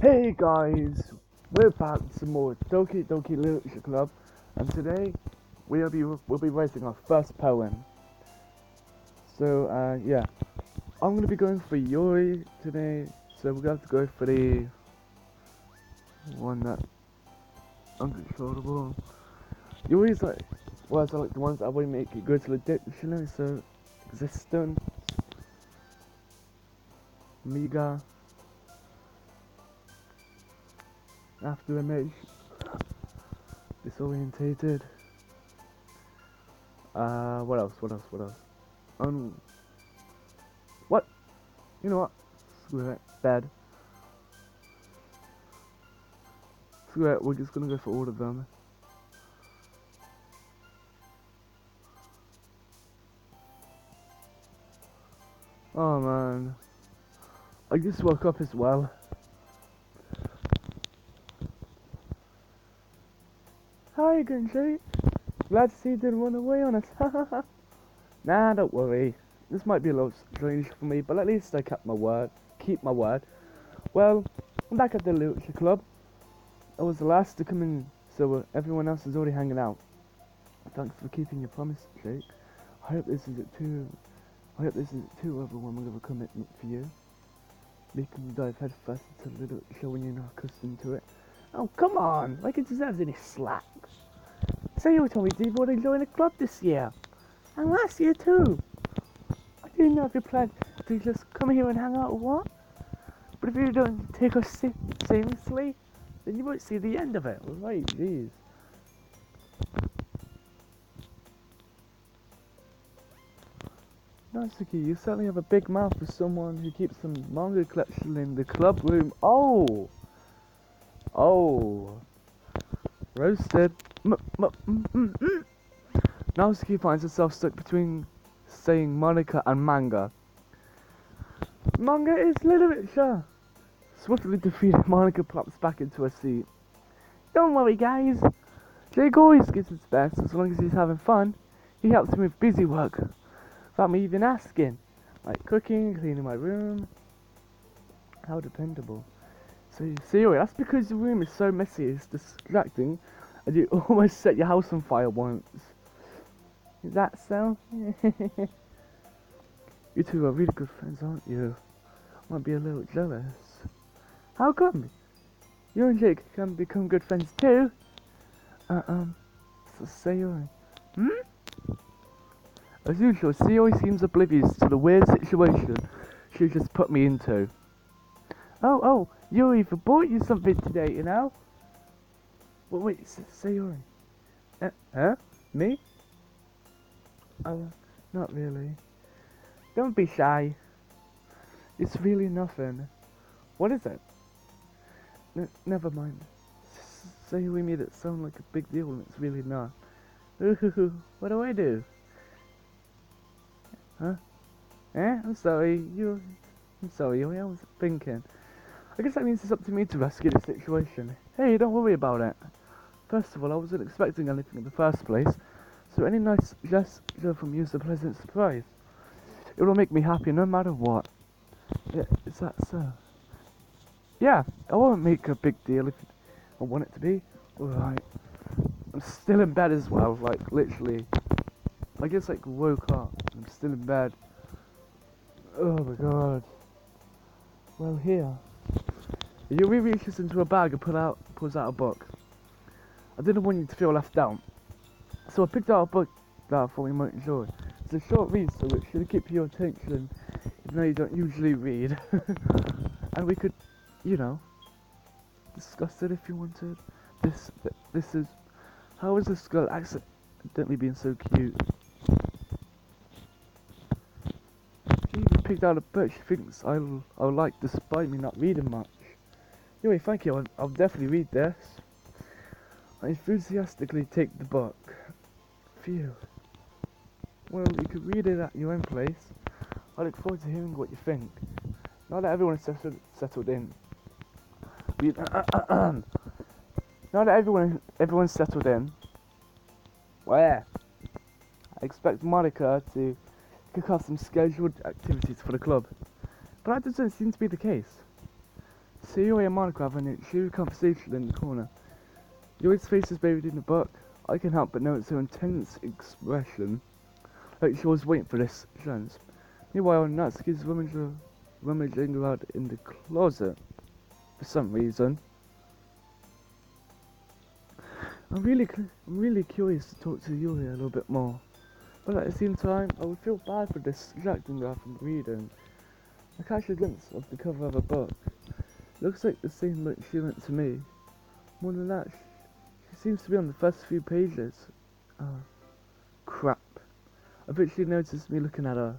Hey guys, we're back with some more Doki Literature Club, and today we'll be writing our first poem. So yeah, I'm gonna be going for Yuri today. So we're gonna have to go for the one that uncontrollable. Yuri's like words are like the ones that will make it go to the dictionary. So existence, mega, after image, disorientated. What else? What else? What? You know what? Screw it. Bed. Screw it. We're just gonna go for all of them. Oh man. I just woke up as well. Hi, Gunshay. Glad to see you didn't run away on us. Nah, don't worry. This might be a little strange for me, but at least I kept my word. Keep my word. Well, I'm back at the Literature Club. I was the last to come in, so everyone else is already hanging out. Thanks for keeping your promise, Jake. I hope this isn't too overwhelming of a commitment for you. Making you dive headfirst into literature when you're not accustomed to it. Oh, come on! Like it deserves any slack. Say you told me you want to join the club this year. And last year too. I didn't know if you planned to just come here and hang out or what. But if you don't take us seriously, then you won't see the end of it. Right, jeez. Natsuki, you certainly have a big mouth for someone who keeps some manga collection in the club room. Oh! Roasted. Natsuki finds herself stuck between saying Monica and manga. Manga is literature! Swiftly defeated, Monica plops back into her seat. Don't worry, guys. Jake always gives his best as long as he's having fun. He helps me with busy work without me even asking. Like cooking, cleaning my room. How dependable. So you see, that's because your room is so messy, it's distracting, and you almost set your house on fire once. Is that so? You two are really good friends, aren't you? I might be a little jealous. How come? You and Jake can become good friends too? So Sayori. As usual, Sayori seems oblivious to the weird situation she just put me into. Oh, Yuri bought you something today, you know? Well, wait, Sayori. Huh? Me? Not really. Don't be shy. It's really nothing. What is it? Never mind. Sayori made it sound like a big deal and it's really not. Ooh, what do I do? Huh? I'm sorry, I was thinking. I guess that means it's up to me to rescue the situation. Hey, don't worry about it. First of all, I wasn't expecting anything in the first place, so any nice gesture from you is a pleasant surprise. It will make me happy no matter what. Yeah, is that so? Yeah, I won't make a big deal if I want it to be. Alright. I'm still in bed as well, like literally. I just like woke up. I'm still in bed. Oh my god. Well, here. Yuri reaches into a bag and pulls out a book. I didn't want you to feel left out, so I picked out a book that I thought you might enjoy. It's a short read, so it should keep your attention, even though you don't usually read. And we could, you know, discuss it if you wanted. This is, how is this girl accidentally being so cute? She even picked out a book she thinks I'll like, despite me not reading much. Anyway, thank you. I'll definitely read this. I enthusiastically take the book. Phew. Well, you could read it at your own place. I look forward to hearing what you think. Now that everyone's settled in. Now that everyone's settled in. Where? I expect Monica to kick off some scheduled activities for the club. But that doesn't seem to be the case. see Yuri and Monica having a cheery conversation in the corner. Yuri's face is buried in the book. I can help but notice her intense expression, like she was waiting for this chance. Meanwhile, Natsuki's rummaging around in the closet for some reason. I'm really curious to talk to Yuri a little bit more, but at the same time, I would feel bad for distracting her from reading. I catch a glimpse of the cover of a book. Looks like the same book she lent to me. More than that, she seems to be on the first few pages. Crap. I bet she noticed me looking at her.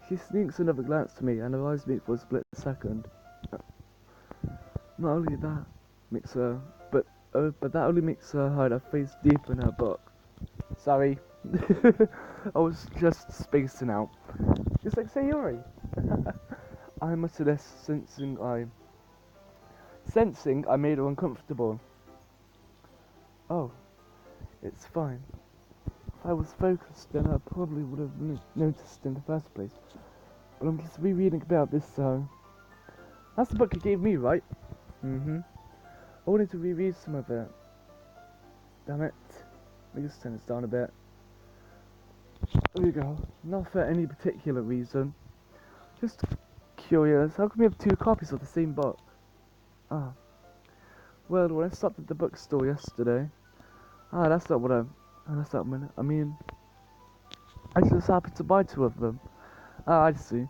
She sneaks another glance to me and her eyes meet for a split second. Not only that makes her, but that only makes her hide her face deep in her book. Sorry. I was just spacing out. Just like Sayori. I muttered this, sensing I made her uncomfortable. Oh, it's fine. If I was focused, then I probably would have noticed in the first place. But I'm just rereading about this, so... That's the book you gave me, right? I wanted to reread some of it. Damn it. Let me just turn this down a bit. There we go. Not for any particular reason. Just curious. How come we have two copies of the same book? Well, when I stopped at the bookstore yesterday... that's not what I mean... I just happened to buy two of them. I see.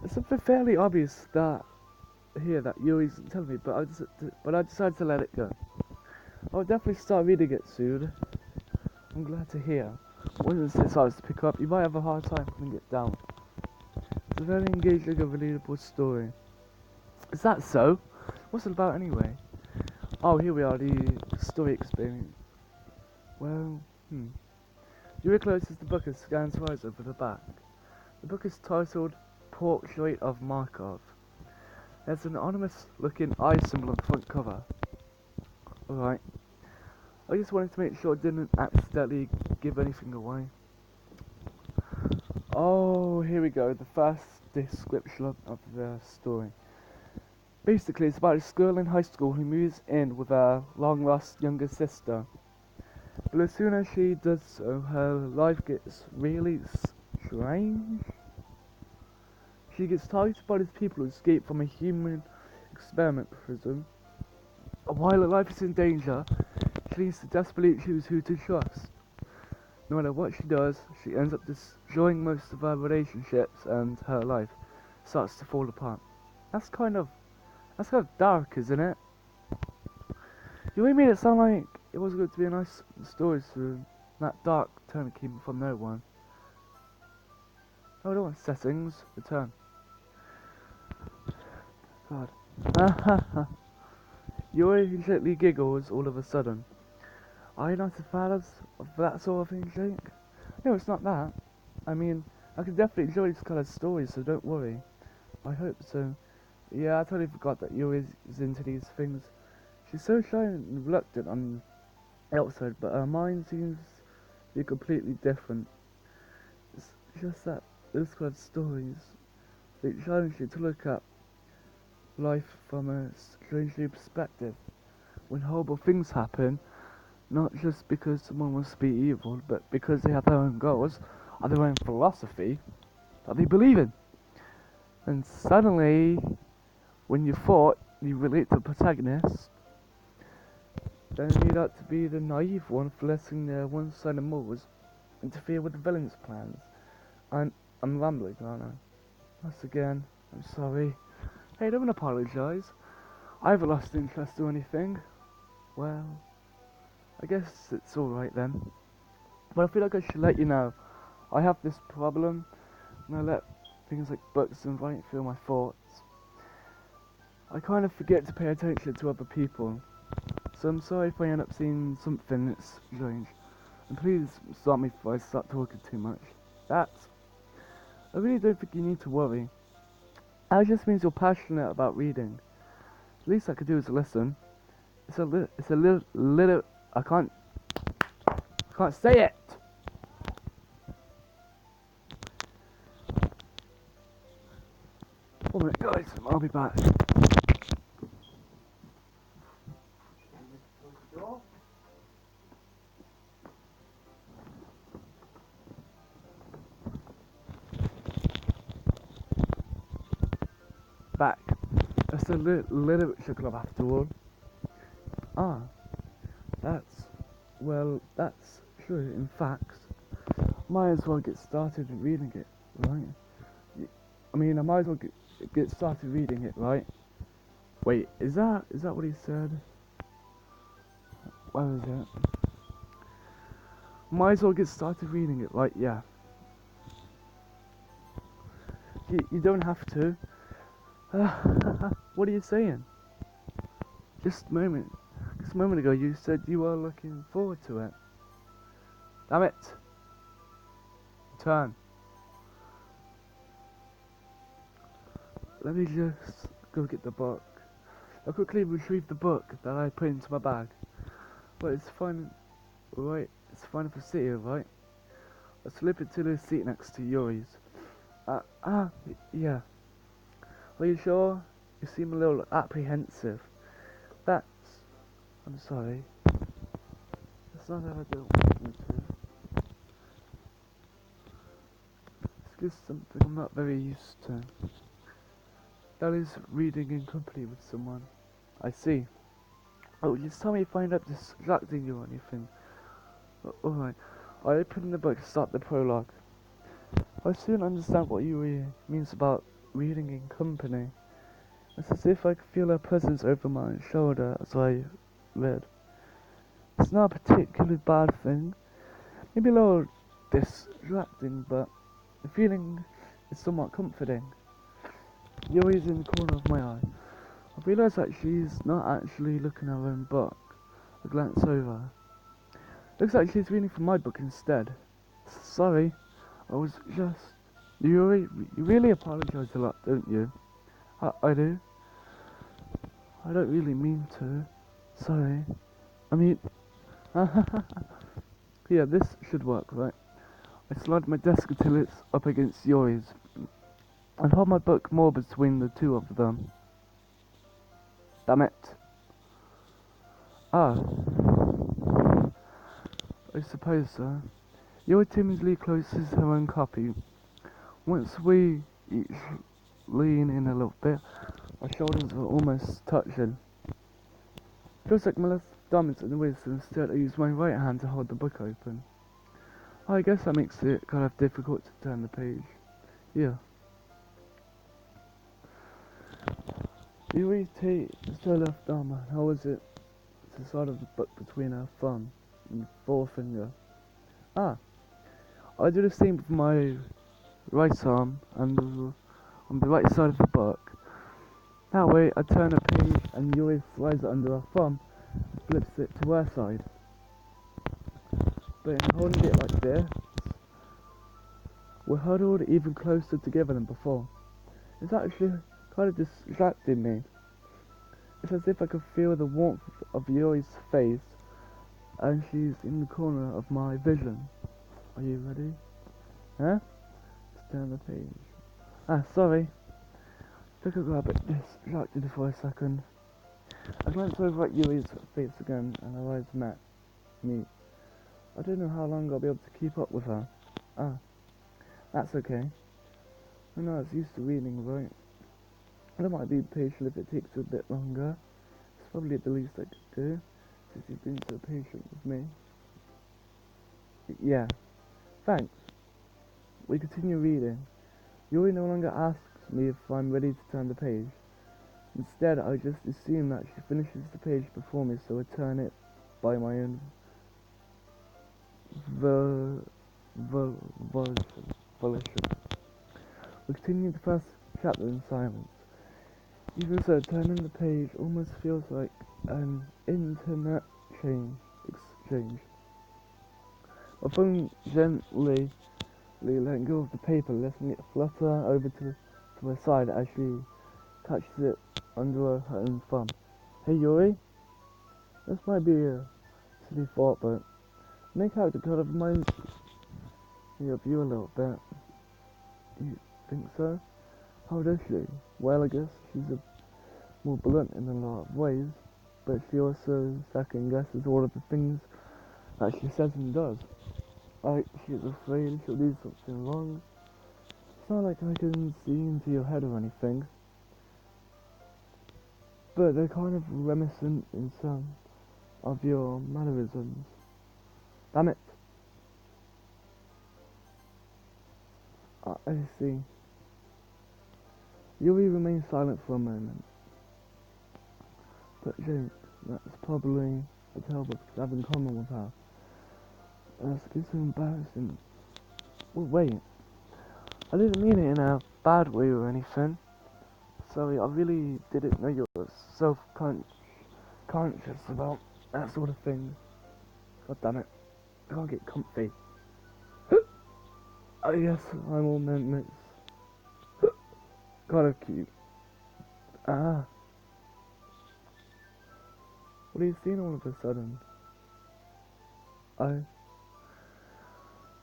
It's something fairly obvious that Yuri's telling me, but I decided to let it go. I'll definitely start reading it soon. I'm glad to hear. Once it starts to pick up, you might have a hard time putting it down. It's a very engaging and relatable story. Is that so? What's it about anyway? Oh, here we are, the story experience. Well, Yuri closes the book and scans her eyes over the back. The book is titled Portrait of Markov. There's an anonymous looking eye symbol on the front cover. Alright. I just wanted to make sure I didn't accidentally give anything away. Oh, here we go, the first description of the story. Basically, it's about this girl in high school who moves in with her long-lost younger sister. But as soon as she does so, her life gets really strange. She gets targeted by these people who escape from a human experiment prison. While her life is in danger, she needs to desperately choose who to trust. No matter what she does, she ends up destroying most of her relationships, and her life starts to fall apart. That's kind of dark, isn't it? You really made it sound like it was going to be a nice story, so that dark turn came from no one. Oh, I don't want settings. Return. God. Yuri gently giggles all of a sudden. Are you not a fan of that sort of thing, Jake? No, it's not that. I mean, I can definitely enjoy this kind of stories, so don't worry. I hope so. Yeah, I totally forgot that Yuri is into these things. She's so shy and reluctant on the outside, but her mind seems to be completely different. It's just that those kind of stories, they challenge you to look at life from a strange new perspective. When horrible things happen, not just because someone wants to be evil, but because they have their own goals or their own philosophy that they believe in. And suddenly, when you thought you relate to the protagonist, then you ought to be the naive one for letting their one-sided moves interfere with the villain's plans. I'm rambling, aren't I? Once again, I'm sorry. Hey, don't apologise. I haven't lost interest or anything. Well, I guess it's alright then. But I feel like I should let you know. I have this problem, and I let things like books and writing fill my thoughts. I kind of forget to pay attention to other people. So I'm sorry if I end up seeing something that's strange. And please stop me if I start talking too much. I really don't think you need to worry. That just means you're passionate about reading. The least I could do is listen. It's a little, I can't say it! Oh my guys, I'll be back. It's a literature club after all. Ah, that's true. In fact, might as well get started reading it, right? I might as well get started reading it, right? Wait, is that what he said? Where is it? Might as well get started reading it, right? Yeah. You don't have to. What are you saying? Just a moment ago you said you were looking forward to it. Damn it. Turn. Let me just go get the book. I'll quickly retrieve the book that I put into my bag. But it's fine, right? It's fine for sit here, right? I slip it to the seat next to Yuri's. Yeah. Are you sure? You seem a little apprehensive. I'm sorry. That's not how I don't want you to. It's just something I'm not very used to. That is reading in company with someone. I see. Oh, just tell me if I end up distracting you or anything. Alright. I open the book to start the prologue. I soon understand what Yuri means about reading in company. It's as if I could feel her presence over my shoulder as I read. It's not a particularly bad thing. Maybe a little distracting, but the feeling is somewhat comforting. Yuri's in the corner of my eye. I realise that she's not actually looking at her own book. I glance over. Looks like she's reading from my book instead. Sorry, I was just... You really apologise a lot, don't you? I do. I don't really mean to. Sorry. I mean... Yeah, this should work, right? I slide my desk until it's up against Yuri's. And hold my book more between the two of them. Damn it. Ah. I suppose so. Yuri timidly closes her own copy. Once we each lean in a little bit, our shoulders are almost touching. Feels like my left thumb is in the way, so instead I use my right hand to hold the book open. I guess that makes it kind of difficult to turn the page. Yeah. Yuri takes her left arm and holds it to the side of the book between her thumb and forefinger. Ah, I do the same with my right arm and on the right side of the book. That way I turn a page and Yuri slides it under her thumb and flips it to her side. But in holding it like this, we're huddled even closer together than before. It's actually kind of distracting me. It's as if I could feel the warmth of Yuri's face and she's in the corner of my vision. Are you ready? Huh? Let's turn the page. Ah, sorry. Took a grab at distracted for a second. I glanced over at Yuri's face again and her eyes meet. I don't know how long I'll be able to keep up with her. Ah, that's okay. I know it's used to reading, right? I might be patient if it takes a bit longer. It's probably the least I could do, since you've been so patient with me. Yeah, thanks. We continue reading. Yuri no longer asks me if I'm ready to turn the page. Instead, I just assume that she finishes the page before me, so I turn it by my own volition. We continue the first chapter in silence. Even so, turning the page almost feels like an internet exchange. My phone gently letting go of the paper, letting it flutter over to her side as she touches it under her own thumb. Hey Yuri, this might be a silly thought, but my character kind of reminds me of you a little bit. You think so? How does she? Well, I guess she's more blunt in a lot of ways, but she also second guesses all of the things that she says and does. Like, she's afraid she'll do something wrong. It's not like I can see into your head or anything. but they're kind of reminiscent in some of your mannerisms. Damn it. I see. Yuri remained silent for a moment. But Jake, that's probably a terrible thing to have in common with her. It's embarrassing. Well, wait. I didn't mean it in a bad way or anything. Sorry, I really didn't know you were self-conscious about that sort of thing. God damn it. I can't get comfy. I guess I'm all meant. Kind of cute. Ah. What are you seeing all of a sudden?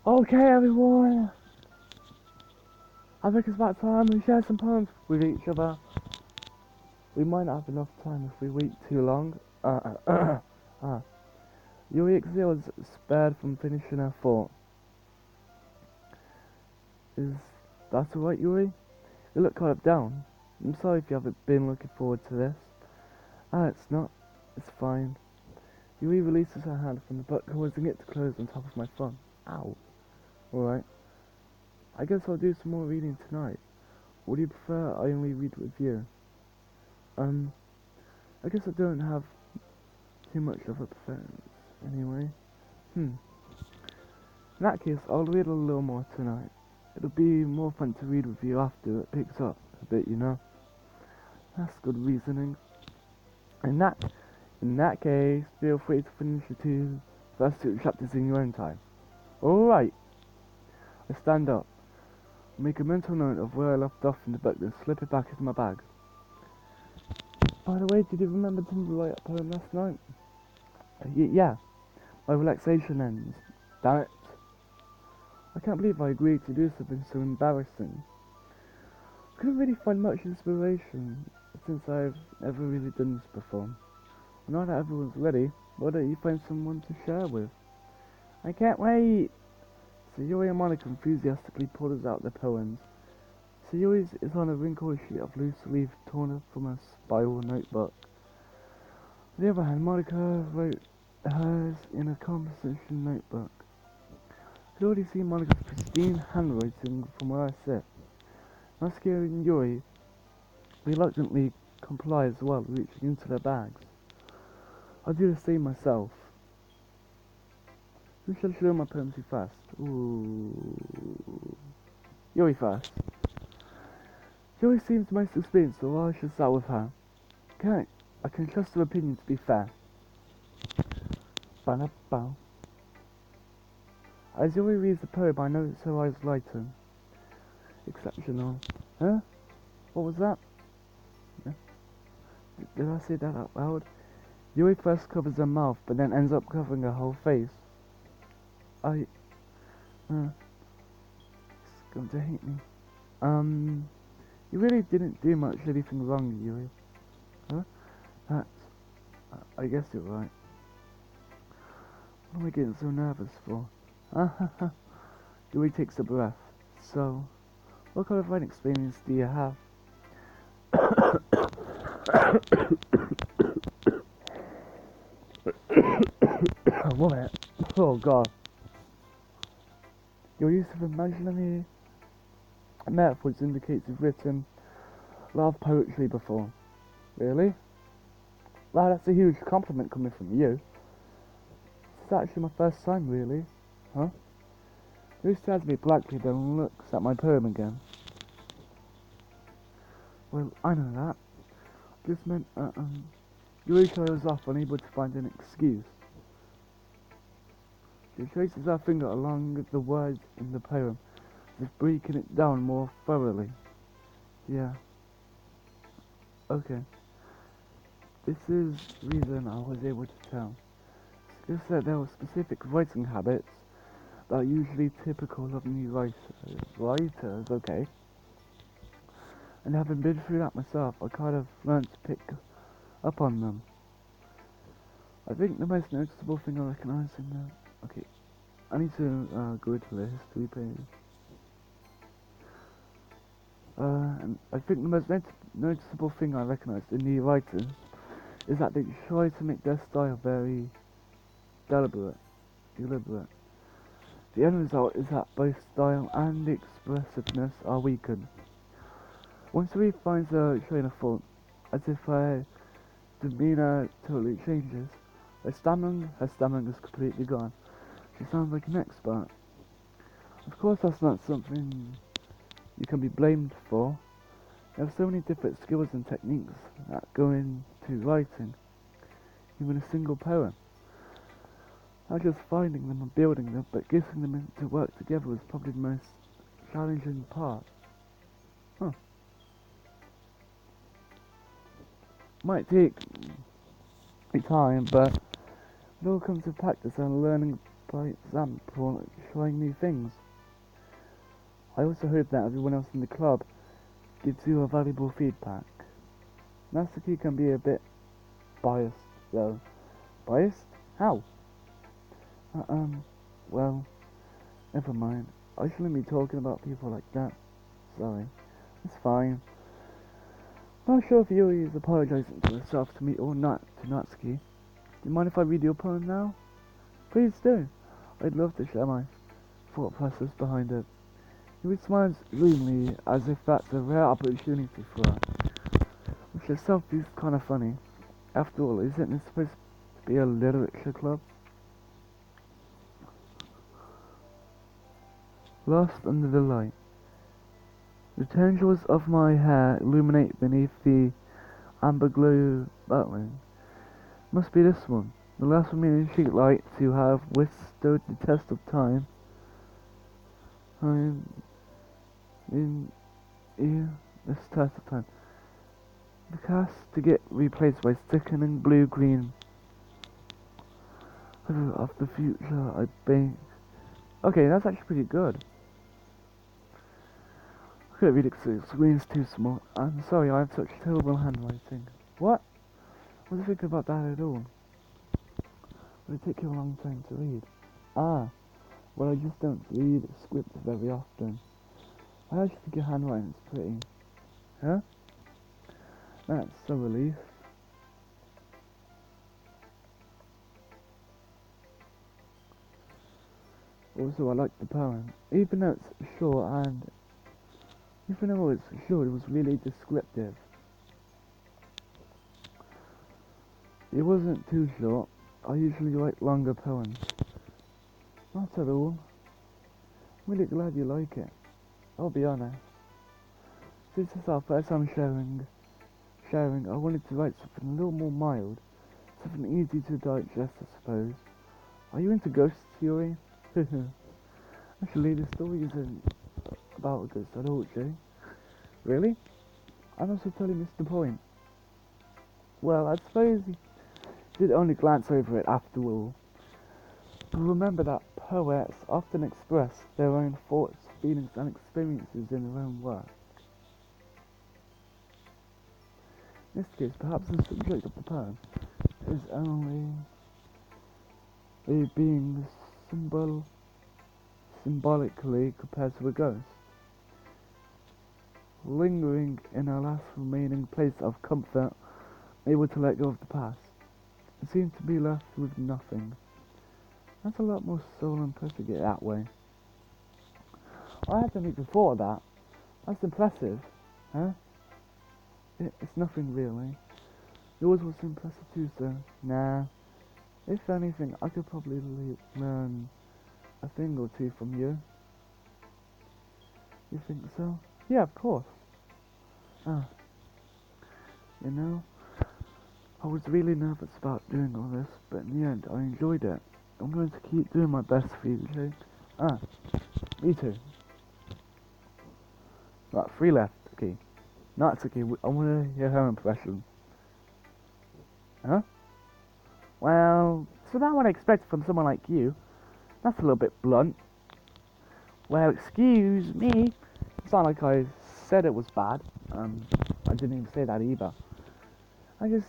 Okay, everyone. I think it's about time we share some poems with each other. We might not have enough time if we wait too long. Yuri was spared from finishing her thought. Is that alright, Yuri? You look kind of down. I'm sorry if you haven't been looking forward to this. It's not. It's fine. Yuri releases her hand from the book, causing it to close on top of my thumb. Ow. Alright. I guess I'll do some more reading tonight. Would you prefer I only read with you? I guess I don't have too much of a preference, anyway. In that case, I'll read a little more tonight. It'll be more fun to read with you after it picks up a bit, you know? That's good reasoning. In that case, feel free to finish the first two chapters in your own time. Alright. I stand up, make a mental note of where I left off in the book, then slip it back into my bag. By the way, did you remember to write a poem last night? Yeah. My relaxation ends. Damn it. I can't believe I agreed to do something so embarrassing. I couldn't really find much inspiration, since I've never really done this before. Now that everyone's ready, why don't you find someone to share with? I can't wait! Sayuri and Monica enthusiastically pours out their poems. Sayuri's is on a wrinkled sheet of loose leaf torn from a spiral notebook. On the other hand, Monica wrote hers in a composition notebook. I could already see Monica's pristine handwriting from where I sit. Maskia and Yuri reluctantly comply as well, reaching into their bags. I'll do the same myself. Who shall show my poem to first? Ooh. Yuri first. Yuri seems most experienced, so I should start with her. I can trust her opinion to be fair. Ba-da-bow. As Yuri reads the poem, I notice her eyes lighten. Exceptional. Huh? What was that? Did I say that out loud? Yuri first covers her mouth, but then ends up covering her whole face. He's going to hate me. You really didn't do much anything wrong, Yuri. Huh? I guess you're right. What am I getting so nervous for? Yuri takes a breath. So, what kind of writing experience do you have? What? Oh god. Your use of imaginary metaphors indicates you've written a lot of poetry before. Really? Wow, that's a huge compliment coming from you. This is actually my first time, really. Huh? Who stares at me blankly then looks at my poem again? Well, I know that. Just meant, Eureka was off, unable to find an excuse. She traces her finger along the words in the poem, as if breaking it down more thoroughly. Yeah. Okay. This is the reason I was able to tell. She said there were specific writing habits that are usually typical of new writers, okay. And having been through that myself, I kind of learned to pick up on them. I think the most noticeable thing I recognise in the... Okay, I need to go to the history page. And I think the most noticeable thing I recognised in the writers is that they try to make their style very deliberate. The end result is that both style and expressiveness are weakened. Once the reader finds a train of thought, as if her demeanour totally changes, her stammering is completely gone. She sounds like an expert. Of course that's not something you can be blamed for. There are so many different skills and techniques that go into writing, even a single poem. Not just finding them and building them, but getting them to work together is probably the most challenging part. Huh. Might take time, but it all comes to practice and learning by example and trying new things. I also hope that everyone else in the club gives you a valuable feedback. Natsuki can be a bit biased, though. Biased? How? Well, never mind. I shouldn't be talking about people like that. Sorry. It's fine. Not sure if Yuri is apologizing to herself to me or not to Natsuki. Do you mind if I read your poem now? Please do. I'd love to share my thought process behind it. Yuri smiles gloomily as if that's a rare opportunity for her, which itself is kind of funny. After all, isn't it supposed to be a literature club? Lost under the light. The tendrils of my hair illuminate beneath the amber glow battling. Must be this one, the last remaining street light to have withstood the test of time. I'm in this test of time. The cast to get replaced by sickening blue-green of the future, I think. Okay, that's actually pretty good. I couldn't read it because the screen's too small. I'm sorry, I have such terrible handwriting. What? I wasn't thinking about that at all. Would it take you a long time to read? Ah, well I just don't read scripts very often. I actually think your handwriting is pretty. Huh? That's a relief. Also, I like the poem. Even though it's short it was really descriptive. It wasn't too short. I usually write longer poems. Not at all. I'm really glad you like it. I'll be honest. Since it's our first time sharing, I wanted to write something a little more mild. Something easy to digest, I suppose. Are you into ghost theory? Actually, the story isn't about a ghost at all, Jay. Really? I'm also totally missed the point. Well, I suppose you did only glance over it after all. But remember that poets often express their own thoughts, feelings and experiences in their own work. In this case, perhaps the subject of the poem is only a being symbolically compared to a ghost, lingering in a last remaining place of comfort, able to let go of the past. It seems to be left with nothing. That's a lot more soul impressive it that way. I hadn't even thought of that. That's impressive, huh? It's nothing really. Yours was impressive too, so nah. If anything, I could probably learn a thing or two from you. You think so? Yeah, of course. Ah, you know, I was really nervous about doing all this, but in the end, I enjoyed it. I'm going to keep doing my best for you, Jake. Ah, me too. Right, 3 left. Okay. No, it's okay. I want to hear her impression. Huh? Well, it's about what I expected from someone like you. That's a little bit blunt. Well, excuse me. It's not like I said it was bad. I didn't even say that either. I just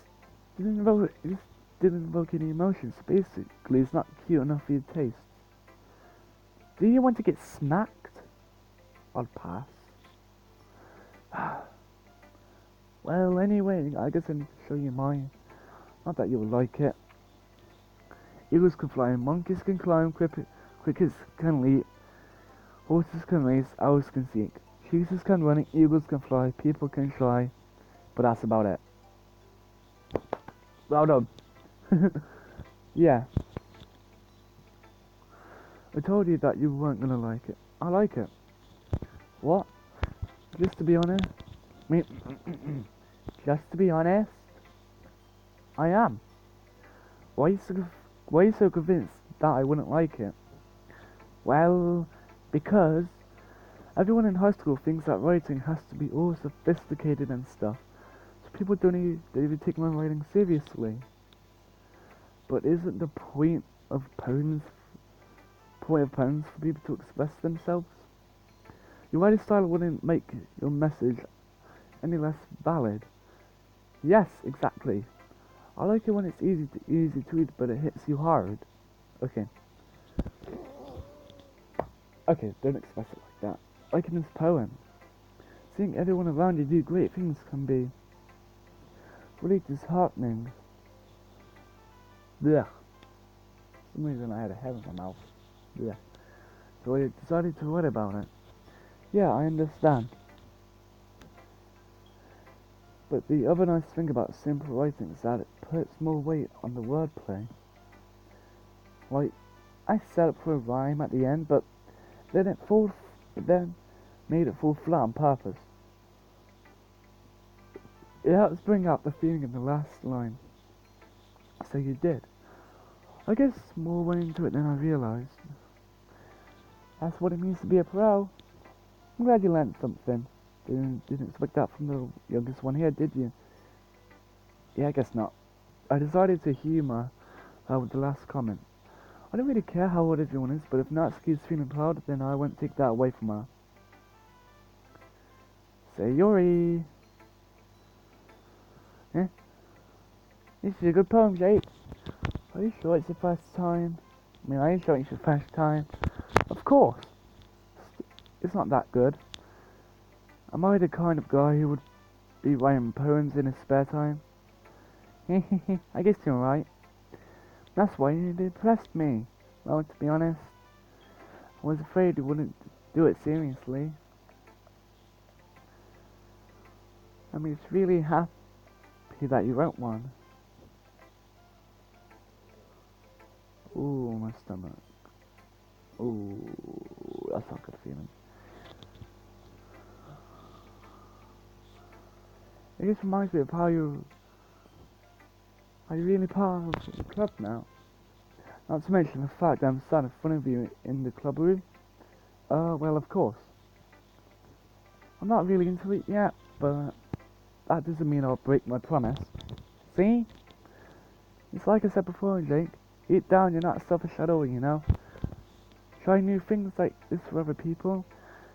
didn't invoke any emotions. Basically, it's not cute enough for your taste. Do you want to get smacked? I'll pass. Well, anyway, I guess I need to show you my Not that you will like it. Eagles can fly, monkeys can climb, crickets can leap, horses can race, owls can seek, cheeses can run, eagles can fly, people can try, but that's about it. Well done. Yeah. I told you that you weren't gonna like it. I like it. What? Just to be honest? Just to be honest? I am. Why are you so convinced that I wouldn't like it? Well, because everyone in high school thinks that writing has to be all sophisticated and stuff, so people don't even take my writing seriously. But isn't the point of poems for people to express themselves? Your writing style wouldn't make your message any less valid. Yes, exactly. I like it when it's easy to read, but it hits you hard. Okay. Okay, don't express it like that. Like in this poem, seeing everyone around you do great things can be really disheartening. Blech. For some reason I had a hair in my mouth. Blech. So I decided to write about it. Yeah, I understand. But the other nice thing about simple writing is that it puts more weight on the wordplay. Like, I set up for a rhyme at the end, but then made it fall flat on purpose. It helps bring out the feeling in the last line. So you did. I guess more went into it than I realised. That's what it means to be a pro. I'm glad you learned something. Didn't expect that from the youngest one here, did you? Yeah, I guess not. I decided to humour her with the last comment. I don't really care how old everyone is, but if Natsuki's feeling proud, then I won't take that away from her. Sayori! Eh? This is a good poem, Jake. Are you sure it's the first time? Are you sure it's the first time? Of course! It's not that good. Am I the kind of guy who would be writing poems in his spare time? I guess you're right. That's why you depressed me. Well, to be honest, I was afraid you wouldn't do it seriously. It's really happy that you wrote one. Ooh, my stomach. Ooh, that's not a good feeling. It just reminds me of how you're really part of the club now. Not to mention the fact that I'm sat in front of you in the club room. Well, of course. I'm not really into it yet, but that doesn't mean I'll break my promise. See? It's like I said before, Jake. Deep down, you're not selfish at all, you know? Trying new things like this for other people,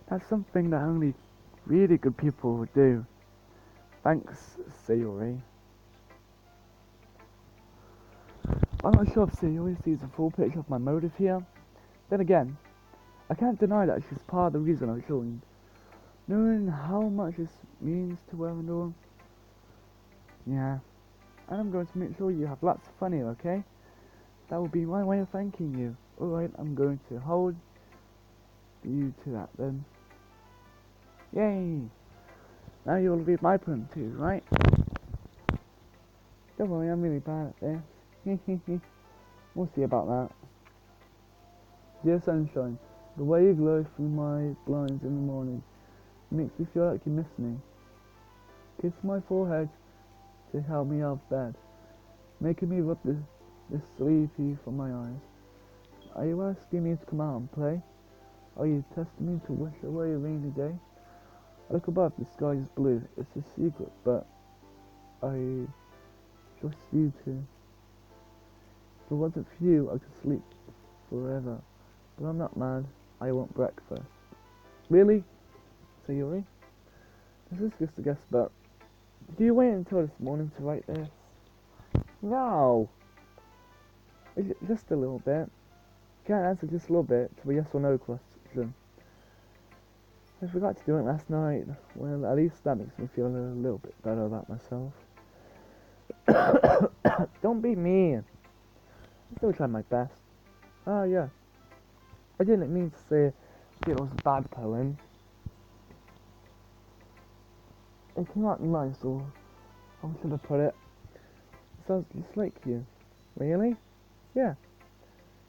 that's something that only really good people would do. Thanks, Sayori. I'm not sure if Sayori sees the full picture of my motive here. Then again, I can't deny that she's part of the reason I joined. Knowing how much this means to her and all. Yeah. And I'm going to make sure you have lots of fun here, okay? That will be my way of thanking you. Alright, I'm going to hold you to that then. Yay! Now you'll read my poem too, right? Don't worry, I'm really bad at this. We'll see about that. Dear sunshine, the way you glow through my blinds in the morning makes me feel like you miss me. Kiss my forehead to help me out of bed, making me rub this sleepy from my eyes. Are you asking me to come out and play? Are you testing me to wash away a rainy day? I look above, the sky is blue. It's a secret, but I trust you too. If it wasn't for you, I could sleep forever. But I'm not mad. I want breakfast. Really? Sayori? This is just a guess, but did you wait until this morning to write this? No! Just a little bit. Can't answer just a little bit to a yes or no question. I forgot to do it last night. Well, at least that makes me feel a little bit better about myself. Don't don't be mean. I still tried my best. Oh, yeah. I didn't mean to say it was a bad poem. It came out nice, or how should I put it? It sounds just like you. Really? Yeah.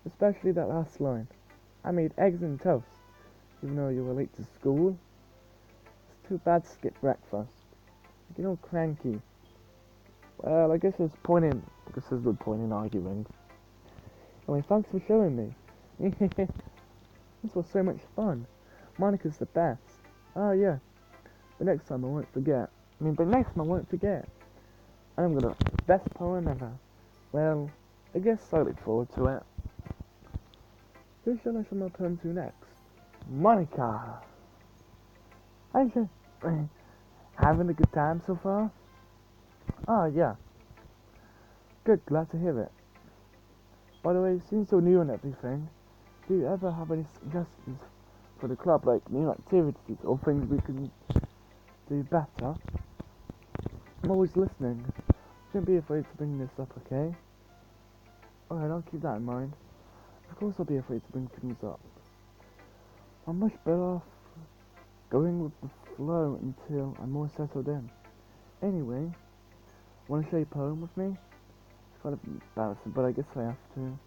Especially that last line. I made eggs and toast, even though you were late to school. It's too bad to skip breakfast. You're all cranky. Well, I guess there's no point in arguing. Anyway, thanks for showing me. This was so much fun. Monica's the best. Oh yeah. But next time I won't forget. And I'm gonna best poem ever. Well, I guess I look forward to it. Who shall I show my poem to next? Monica. Hi, having a good time so far? Oh yeah. Good, glad to hear it. By the way, it seems so new and everything. Do you ever have any suggestions for the club, like new activities or things we can do better? I'm always listening. Shouldn't be afraid to bring this up, okay? Alright, I'll keep that in mind. Of course I'll be afraid to bring things up. I'm much better off going with the flow until I'm more settled in. Anyway, wanna share a poem with me? It's kind of embarrassing, but I guess I have to.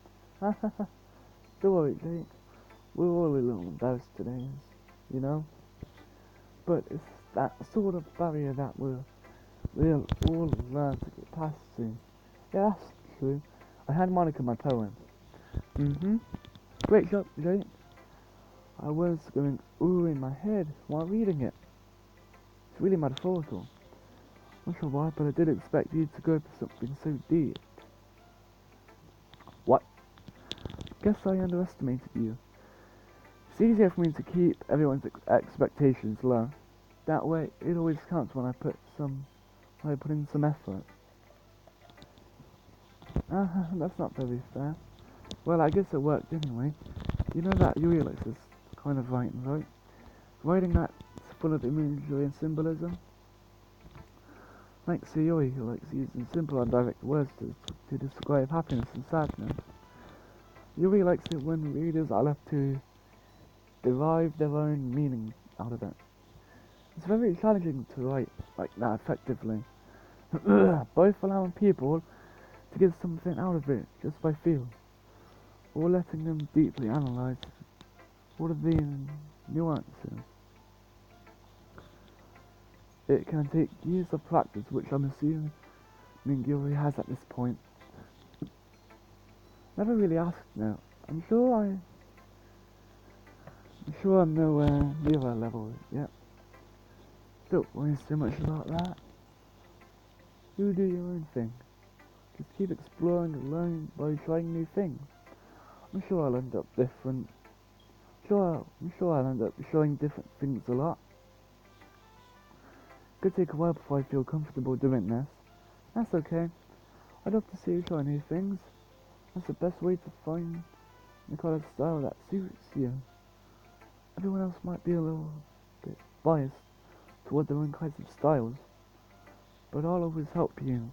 Don't worry, Jake. We're all a little embarrassed today, you know? But it's that sort of barrier that we'll all learn to get past soon. Yeah, that's true. I hand Monica my poem. Great job, Jake. I was going ooh in my head while reading it. It's really metaphorical. Not sure why, but I did expect you to go for something so deep. What? Guess I underestimated you. It's easier for me to keep everyone's expectations low. That way, it always counts when I put in some effort. That's not very fair. Well, I guess it worked anyway. You know that Yui likes this kind of writing, right? Writing that's full of imagery and symbolism. Like Yui, who likes using simple and direct words to describe happiness and sadness. Yui likes it when readers are left to derive their own meaning out of it. It's very challenging to write like that effectively. Both allowing people to get something out of it just by feel, or letting them deeply analyze all of the nuances. It can take years of practice, which I'm assuming Yuri has at this point. Never really asked now. I'm sure I'm nowhere near her level yet. Don't worry so much about that. You do your own thing. Just keep exploring and learning by trying new things. I'm sure I'll end up different. I'm sure I'll end up showing different things a lot. Could take a while before I feel comfortable doing this. That's okay. I'd love to see you try new things. That's the best way to find the kind of style that suits you. Everyone else might be a little bit biased toward their own kinds of styles, but I'll always help you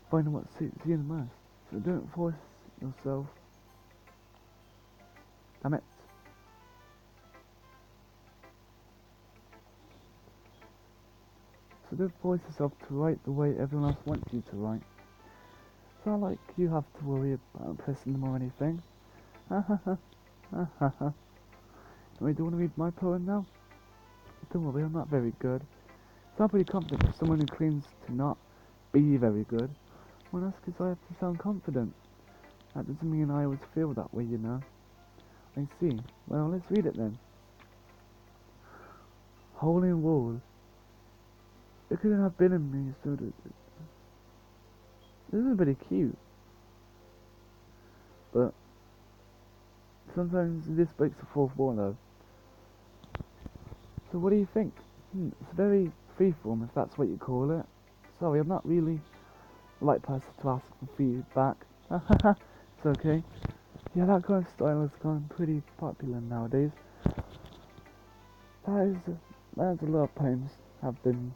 find what suits you the most. So don't force yourself. Damn it. So don't force yourself to write the way everyone else wants you to write. It's not like you have to worry about impressing them or anything. Ha ha ha. Ha ha ha. Anyway, do you want to read my poem now? Don't worry, I'm not very good. So I'm pretty confident for someone who claims to not be very good. Well, that's because I have to sound confident. That doesn't mean I always feel that way, you know. I see. Well, let's read it then. Hole in wall. It couldn't have been in me, so this is pretty cute. But sometimes this breaks the fourth wall though. So what do you think? It's very freeform, if that's what you call it. Sorry, I'm not really the right person to ask for feedback. It's okay. Yeah, that kind of style has gone pretty popular nowadays. There's a lot of poems have been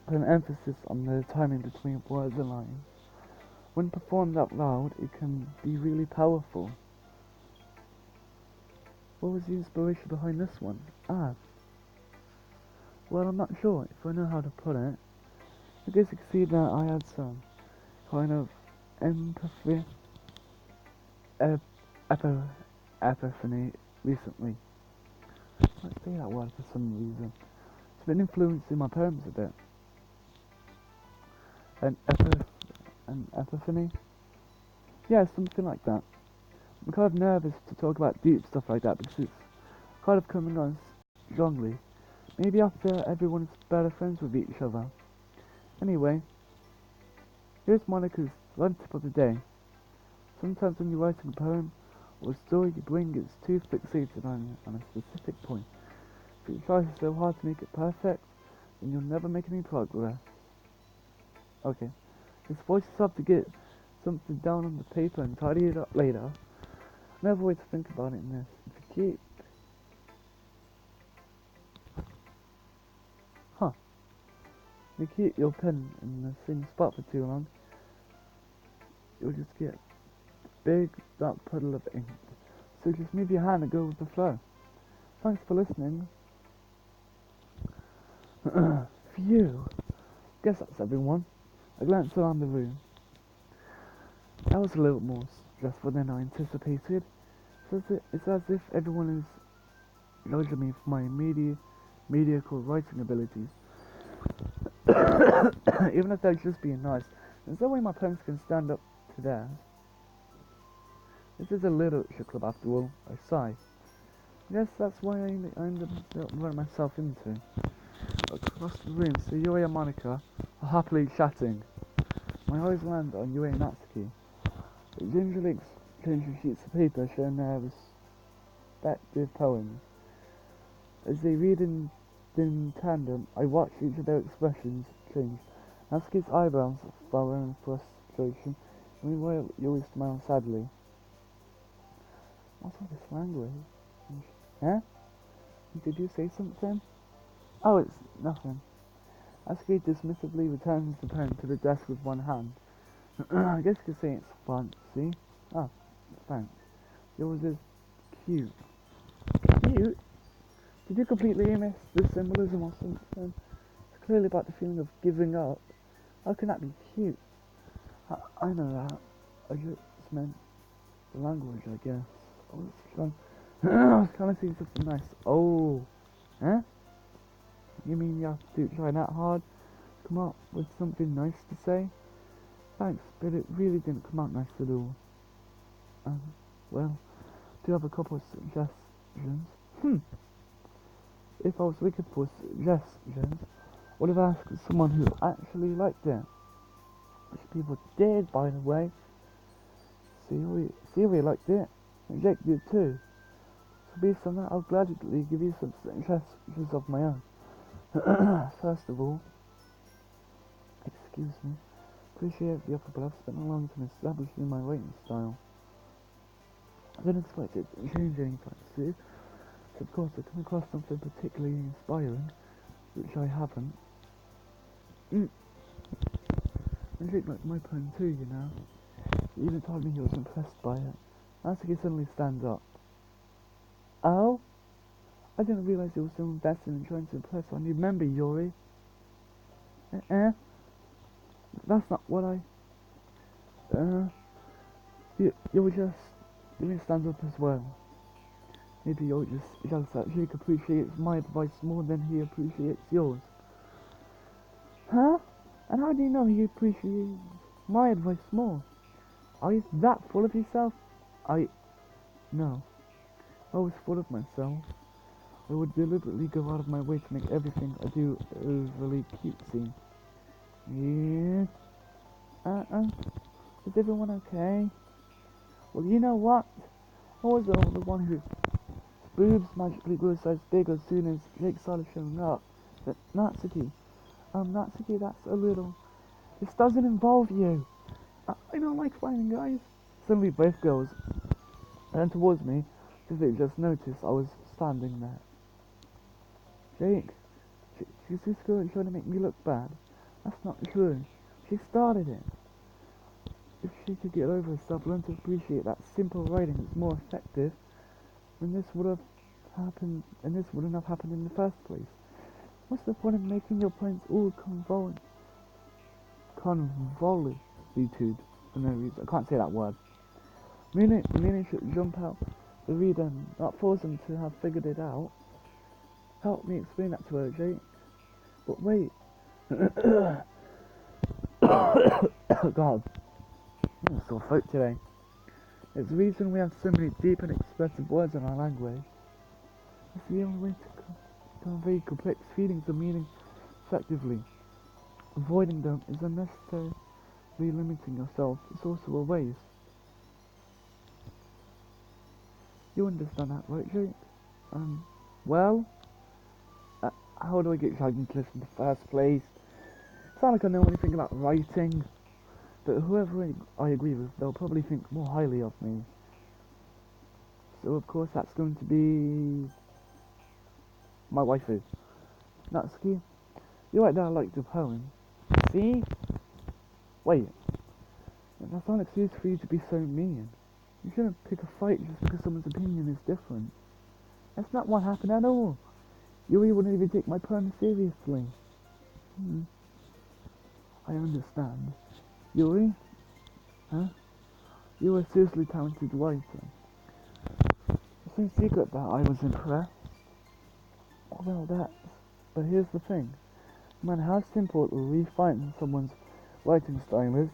put an emphasis on the timing between words and lines. When performed out loud, it can be really powerful. What was the inspiration behind this one? Well, I'm not sure if I know how to put it. I guess you can see that I had some kind of empathy, epiphany recently. I can't say that word for some reason. It's been influencing my poems a bit. An epiphany? Yeah, something like that. I'm kind of nervous to talk about deep stuff like that because it's kind of coming on strongly. Maybe after everyone's better friends with each other. Anyway, here's Monica's one tip of the day. Sometimes when you're writing a poem or a story, your brain gets too fixated on a specific point. If you try so hard to make it perfect, then you'll never make any progress. Okay, just force yourself to get something down on the paper and tidy it up later. Another way to think about it in this, if you keep your pen in the same spot for too long, you'll just get a big dark puddle of ink. So just move your hand and go with the flow. Thanks for listening. Phew. Guess that's everyone. I glanced around the room. That was a little more stressful than I anticipated. It's as if everyone is judging me for my mediocre writing abilities. Even if they're just being nice, there's no way my poems can stand up to theirs. This is a literature club after all, I sigh. Yes, that's why I ended up running myself into. Across the room, so Yuri and Monica are happily chatting. My eyes land on Yuri and Natsuki. They gingerly exchanging sheets of paper showing their respective poems. As they read in tandem, I watch each of their expressions change. Natsuki's eyebrows furrow in frustration, meanwhile Yuri smiles sadly. What's all this language? Huh? Did you say something? Oh, it's nothing. Natsuki dismissively returns the pen to the desk with one hand. I guess you could say it's fancy. Oh, thanks. Yours is cute. Cute? Did you completely miss the symbolism or something? It's clearly about the feeling of giving up. How can that be cute? I know that. I just meant the language, I guess. I was trying to see something nice. Oh, huh? You mean you have to try that hard to come up with something nice to say? Thanks, but it really didn't come out nice at all. Well, do you have a couple of suggestions? If I was looking for suggestions, I would have asked someone who actually liked it. Which people did, by the way. Siri liked it, and Jake did too. So based on that, I'll gladly give you some suggestions of my own. First of all, excuse me, appreciate the offer, but I've spent a long time establishing my writing style. I didn't expect it to change anytime soon. So of course I come across something particularly inspiring, which I haven't. I Jake liked my poem too, you know. He even told me he was impressed by it. Natsuki suddenly stands up. Oh? I didn't realize you were so invested in trying to impress our new member, Yuri. That's not what I... You were just... Yuri stands up as well. Maybe you're just jealous that Jake appreciates my advice more than he appreciates yours. Huh? And how do you know he appreciates my advice more? Are you that full of yourself? No. I was full of myself. I would deliberately go out of my way to make everything I do overly cutesy. Yeah. Is everyone okay? Well, you know what? I was the one whose boobs magically grew so big as soon as Jake started showing up. But Natsuki, that's a little... This doesn't involve you. I don't like fighting guys. Suddenly both girls turned towards me because they just noticed I was standing there. Jake, she's this girl trying to make me look bad. That's not true. She started it. if she could get over herself, learn to appreciate that simple writing is more effective, then this would have happened, and this wouldn't have happened in the first place. What's the point of making your points all convoluted for no reason? I can't say that word. Meaning should jump out the reader, not force them to have figured it out. Help me explain that to her, Jake. But wait. God, I'm a sore throat today. It's the reason we have so many deep and expressive words in our language. It's the only way to convey complex feelings and meaning effectively. Avoiding them is unnecessarily limiting yourself. It's also a waste. You understand that, right, Jake? Well, how do I get dragged into this in the first place? It's not like I know anything about writing, but whoever I agree with, they'll probably think more highly of me. So of course that's going to be my waifu, Natsuki. You're right that I like the poem. See? Wait. That's not an excuse for you to be so mean. You shouldn't pick a fight just because someone's opinion is different. That's not what happened at all. Yuri wouldn't even take my poem seriously. I understand. Yuri? Huh? You were a seriously talented writer. It's no secret that I was impressed. Well, but here's the thing. No matter how simple or refined someone's writing style is,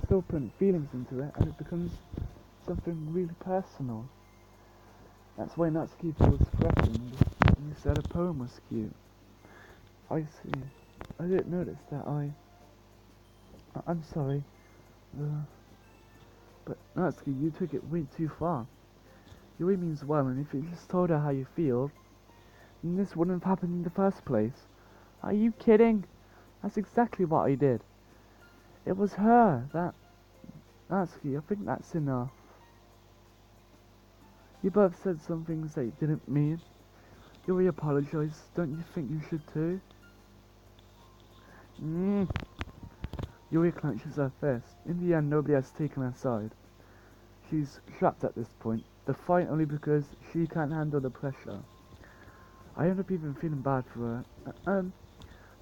still putting feelings into it, and it becomes something really personal. That's why Natsuki feels threatened when you said a poem was cute. I see. I didn't notice that. I'm sorry. But Natsuki, you took it way too far. Yuri means well, and if you just told her how you feel, then this wouldn't have happened in the first place. Are you kidding? That's exactly what I did. It was her that... Natsuki, I think that's enough. You both said some things that you didn't mean. Yuri apologized. Don't you think you should too? Yuri clenches her fist. In the end, nobody has taken her side. She's trapped at this point. The fight only because she can't handle the pressure. I end up even feeling bad for her.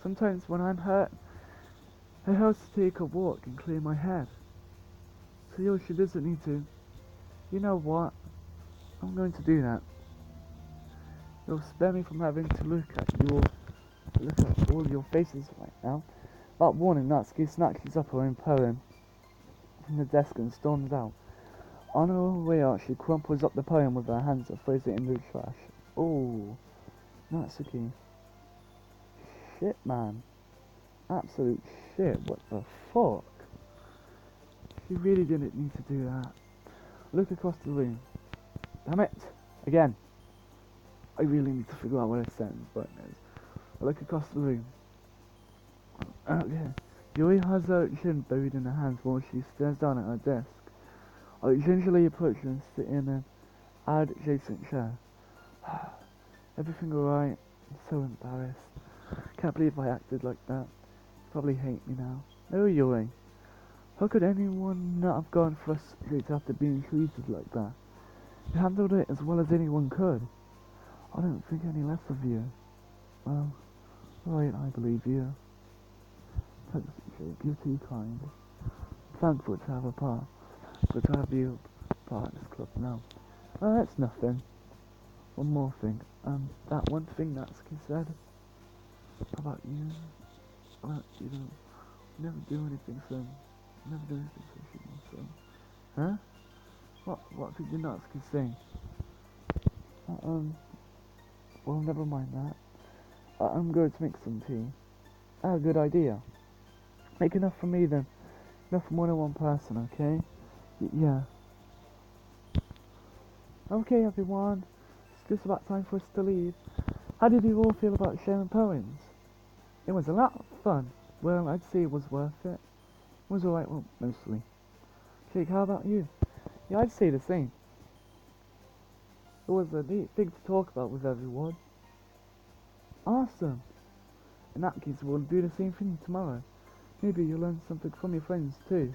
Sometimes when I'm hurt, it helps to take a walk and clear my head. So Yoshi doesn't need to. You know what? I'm going to do that. It'll spare me from having to look at all your faces right now. Without warning, Natsuki snatches up her own poem from the desk and storms out. On her way out, she crumples up the poem with her hands and throws it in the trash. Oh, Natsuki. Shit, man. Absolute shit. What the fuck? She really didn't need to do that. Look across the room. Damn it! Again. I really need to figure out what a sentence button is. I look across the room. Okay. Yuri has her chin buried in her hands while she stares down at her desk. I gingerly approach her and sit in an adjacent chair. Everything alright? I'm so embarrassed. Can't believe I acted like that. You probably hate me now. No, Yuri. How could anyone not have gone frustrated after being treated like that? You handled it as well as anyone could. I don't think any less of you. Well, alright, I believe you. Thanks, Jake. You're too kind. I'm thankful to have a part. But to have you part of this club now. Oh, that's nothing. One more thing. That one thing Natsuki said about you. About you don't never do anything so shitty, so. Huh? What did Natsuki say? Well, never mind that. I'm going to make some tea. Good idea. Make enough for me then. Enough for more than one person, okay? Yeah. Okay, everyone. It's just about time for us to leave. How did you all feel about sharing poems? It was a lot of fun. Well, I'd say it was worth it. It was alright, well, mostly. Jake, how about you? Yeah, I'd say the same. It was a neat thing to talk about with everyone. Awesome. In that case, we'll do the same thing tomorrow. Maybe you'll learn something from your friends too.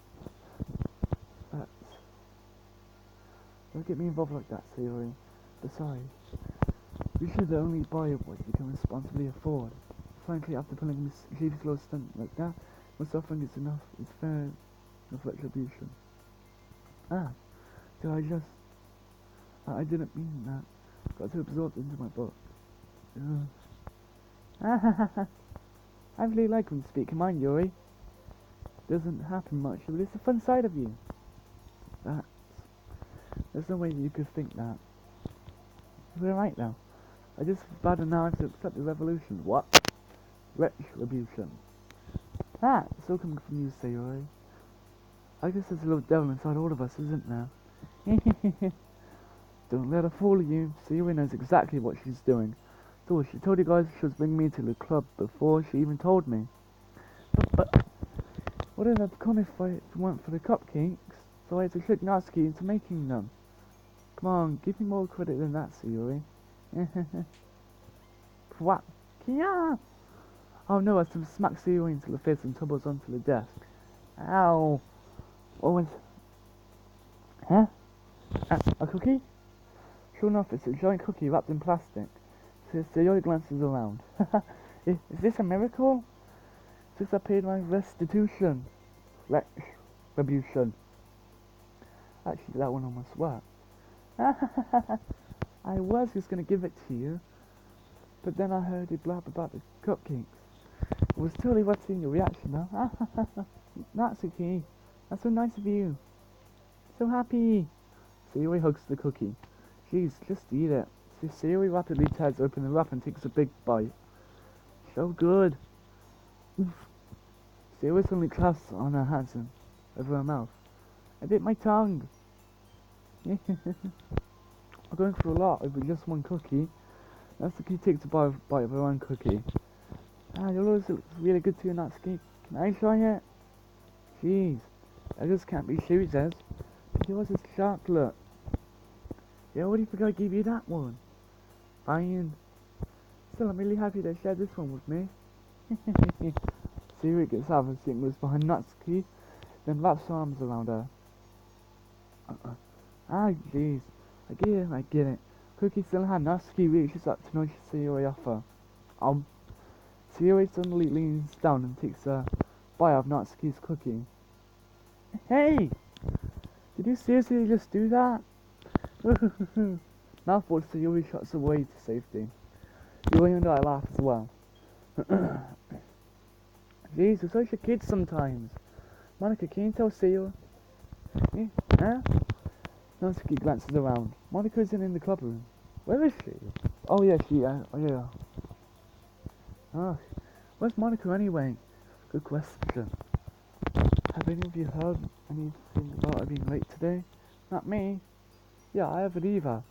Don't get me involved like that, Sayori. Besides, you should only buy what you can responsibly afford. Frankly, after pulling a mischievous little stunt like that, my suffering is enough. It's fair enough retribution. Ah, did I just... I didn't mean that. Got too absorbed into my book. I really like when you speak your mind, Yuri. Doesn't happen much, but it's a fun side of you. There's no way that you could think that. You're right now. I just bad enough to accept the revolution. What? Retribution. It's all coming from you, Sayori. I guess there's a little devil inside all of us, isn't there? Don't let her fool you. Sayori knows exactly what she's doing. So she told you guys she was bringing me to the club before she even told me. But what would have come if it weren't for the cupcakes? So I had to trick Natsuki into making them. Come on, give me more credit than that, Sayori. What? Kia! Oh no, I sort of smacked Sayori into the face and tumbles onto the desk. Ow! What was... Huh? A cookie? Sure enough, it's a giant cookie wrapped in plastic. So Sayori glances around. Is this a miracle? Since I paid my restitution. Retribution. Actually, that one almost worked. I was just gonna give it to you, but then I heard you blab about the cupcakes. It was totally worth seeing your reaction though. Natsuki, that's so nice of you. So happy. Sayori hugs the cookie. Jeez, just eat it. So Sayori rapidly tears open the wrap and takes a big bite. So good. Oof. Sayori suddenly clasps on her hands and over her mouth. I bit my tongue. I'm going for a lot over just one cookie. Natsuki takes a bite of her own cookie. Your always looks really good to you, Natsuki. Can I try it? Jeez, I just can't be choosers. Yours is chocolate. Yeah, what do you think I gave you that one? Fine. Still, I'm really happy they shared this one with me. Sayori gets out of her seat and moves behind Natsuki, then wraps her arms around her. Jeez. I get it. Cookie still in hand, Natsuki reaches up to nudge Sayori off her. Sayori suddenly leans down and takes a bite of Natsuki's cookie. Hey! Did you seriously just do that? Mouthful, Sayori shuts away to safety. Yuri and I laugh as well. Jeez, we're such a kid sometimes. Monica, can you tell Sayori? Huh? Natsuki glances around. Monica isn't in the club room. Where is she? Oh yeah, yeah. Where's Monica anyway? Good question. Have any of you heard anything about her being late today? Not me. Yeah, I haven't either.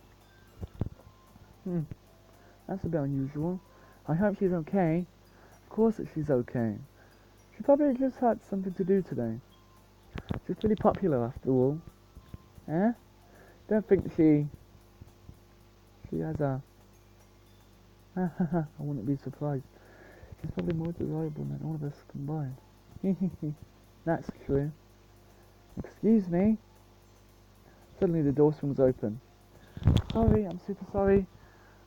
That's a bit unusual. I hope she's okay. Of course that she's okay. She probably just had something to do today. She's pretty popular after all. Don't think she has a... I wouldn't be surprised. She's probably more desirable than all of us combined. That's true. Excuse me. Suddenly the door swings open. Sorry, I'm super sorry.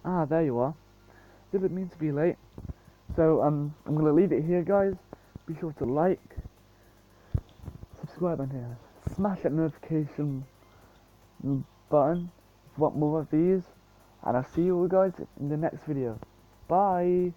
There you are. Didn't mean to be late. So, I'm gonna leave it here, guys. Be sure to like, subscribe on here, smash that notification button if you want more of these, and I'll see you all guys in the next video. Bye!